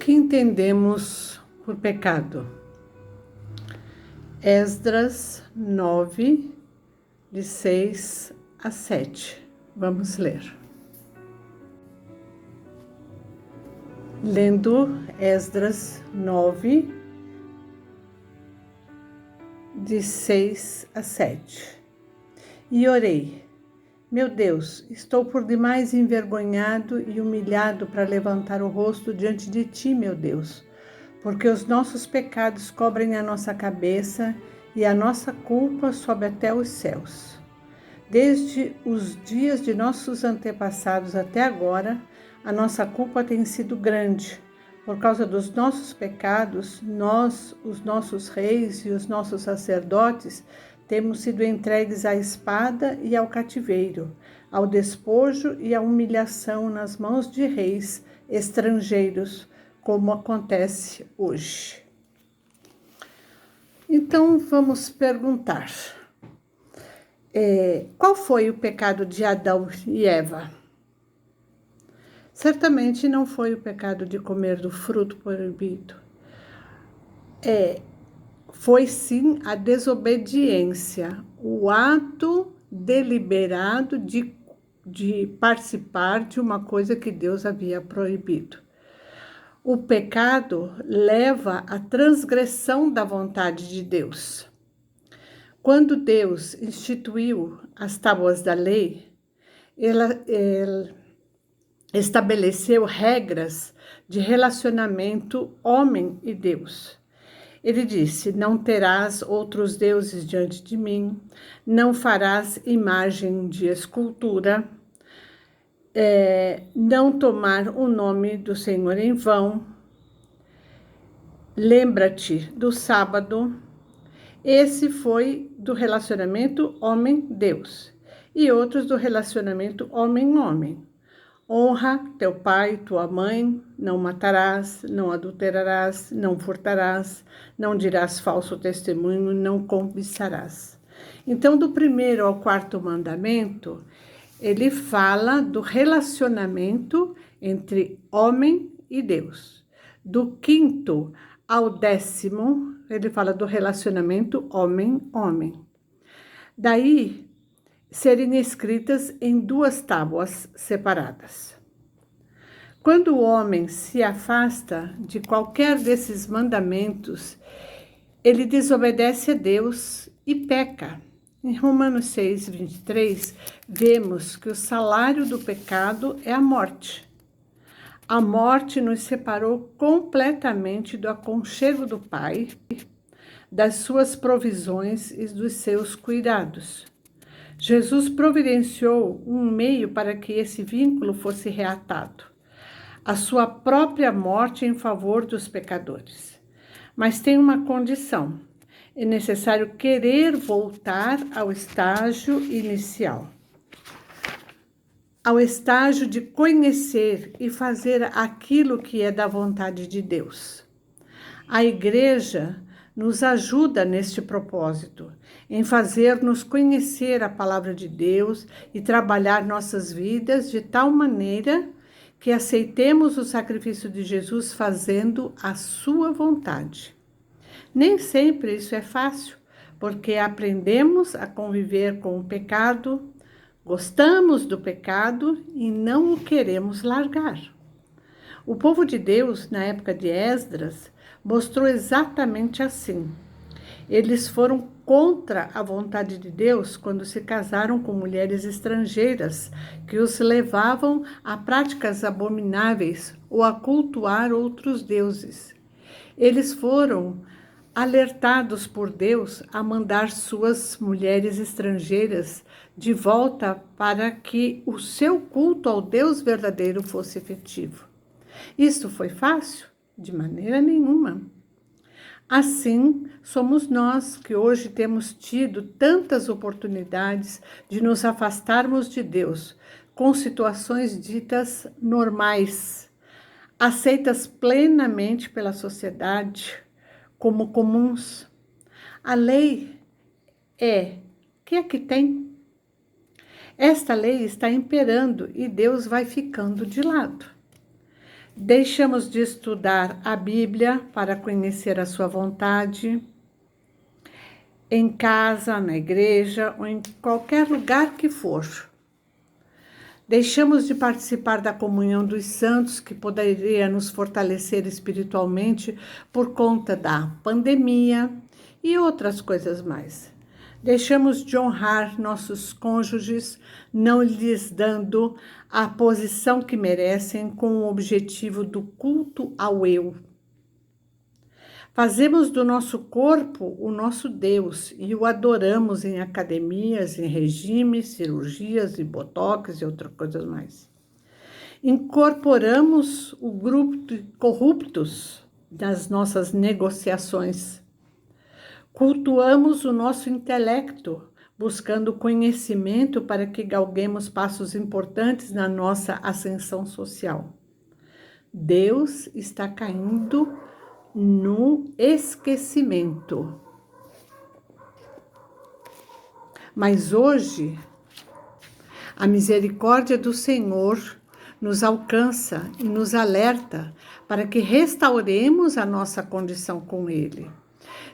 que entendemos por pecado? Esdras 9, de 6 a 7. Vamos ler. Lendo Esdras 9, de 6 a 7. E orei: meu Deus, estou por demais envergonhado e humilhado para levantar o rosto diante de ti, meu Deus, porque os nossos pecados cobrem a nossa cabeça e a nossa culpa sobe até os céus. Desde os dias de nossos antepassados até agora, a nossa culpa tem sido grande. Por causa dos nossos pecados, nós, os nossos reis e os nossos sacerdotes, temos sido entregues à espada e ao cativeiro, ao despojo e à humilhação nas mãos de reis estrangeiros, como acontece hoje. Então, vamos perguntar: qual foi o pecado de Adão e Eva? Certamente não foi o pecado de comer do fruto proibido. Foi sim a desobediência, o ato deliberado de participar de uma coisa que Deus havia proibido. O pecado leva à transgressão da vontade de Deus. Quando Deus instituiu as tábuas da lei, ele estabeleceu regras de relacionamento homem e Deus. Ele disse: não terás outros deuses diante de mim, não farás imagem de escultura, não tomar o nome do Senhor em vão, lembra-te do sábado. Esse foi do relacionamento homem-Deus, e outros do relacionamento homem-homem. Honra teu pai e tua mãe, não matarás, não adulterarás, não furtarás, não dirás falso testemunho, não cobiçarás. Então, do 1º ao 4º mandamento, ele fala do relacionamento entre homem e Deus. Do 5º ao 10º, ele fala do relacionamento homem-homem. Daí, serem escritas em 2 tábuas separadas. Quando o homem se afasta de qualquer desses mandamentos, ele desobedece a Deus e peca. Em Romanos 6, 23, vemos que o salário do pecado é a morte. A morte nos separou completamente do aconchego do Pai, das suas provisões e dos seus cuidados. Jesus providenciou um meio para que esse vínculo fosse reatado: a sua própria morte em favor dos pecadores. Mas tem uma condição: é necessário querer voltar ao estágio inicial, ao estágio de conhecer e fazer aquilo que é da vontade de Deus. A igreja nos ajuda neste propósito, em fazer-nos conhecer a palavra de Deus e trabalhar nossas vidas de tal maneira que aceitemos o sacrifício de Jesus fazendo a sua vontade. Nem sempre isso é fácil, porque aprendemos a conviver com o pecado, gostamos do pecado e não o queremos largar. O povo de Deus, na época de Esdras, mostrou exatamente assim. Eles foram contra a vontade de Deus quando se casaram com mulheres estrangeiras que os levavam a práticas abomináveis ou a cultuar outros deuses. Eles foram alertados por Deus a mandar suas mulheres estrangeiras de volta para que o seu culto ao Deus verdadeiro fosse efetivo. Isso foi fácil? De maneira nenhuma. Assim, somos nós que hoje temos tido tantas oportunidades de nos afastarmos de Deus com situações ditas normais, aceitas plenamente pela sociedade como comuns. A lei que é que tem? Esta lei está imperando e Deus vai ficando de lado. Deixamos de estudar a Bíblia para conhecer a sua vontade, em casa, na igreja ou em qualquer lugar que for. Deixamos de participar da comunhão dos santos, que poderia nos fortalecer espiritualmente por conta da pandemia e outras coisas mais. Deixamos de honrar nossos cônjuges, não lhes dando a posição que merecem com o objetivo do culto ao eu. Fazemos do nosso corpo o nosso Deus e o adoramos em academias, em regimes, cirurgias e botox e outras coisas mais. Incorporamos o grupo de corruptos nas nossas negociações. Cultuamos o nosso intelecto, buscando conhecimento para que galguemos passos importantes na nossa ascensão social. Deus está caindo no esquecimento. Mas hoje, a misericórdia do Senhor nos alcança e nos alerta para que restauremos a nossa condição com Ele.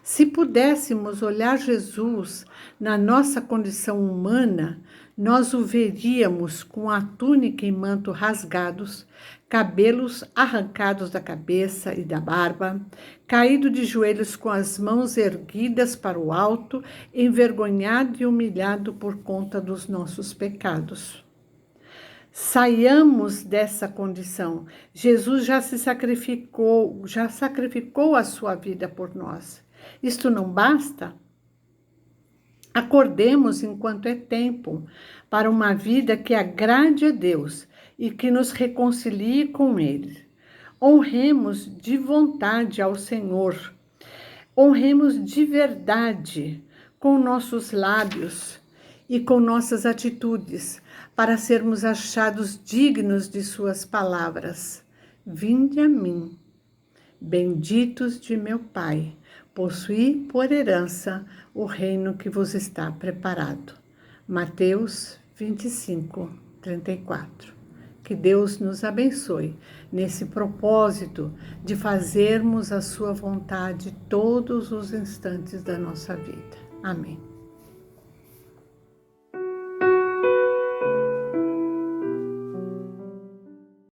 Se pudéssemos olhar Jesus na nossa condição humana, nós o veríamos com a túnica e manto rasgados, cabelos arrancados da cabeça e da barba, caído de joelhos com as mãos erguidas para o alto, envergonhado e humilhado por conta dos nossos pecados. Saiamos dessa condição. Jesus já sacrificou a sua vida por nós. Isto não basta? Acordemos enquanto é tempo para uma vida que agrade a Deus e que nos reconcilie com Ele. Honremos de vontade ao Senhor. Honremos de verdade com nossos lábios e com nossas atitudes, para sermos achados dignos de suas palavras. Vinde a mim, benditos de meu Pai, possuí por herança o reino que vos está preparado. Mateus 25, 34. Que Deus nos abençoe nesse propósito de fazermos a sua vontade todos os instantes da nossa vida. Amém.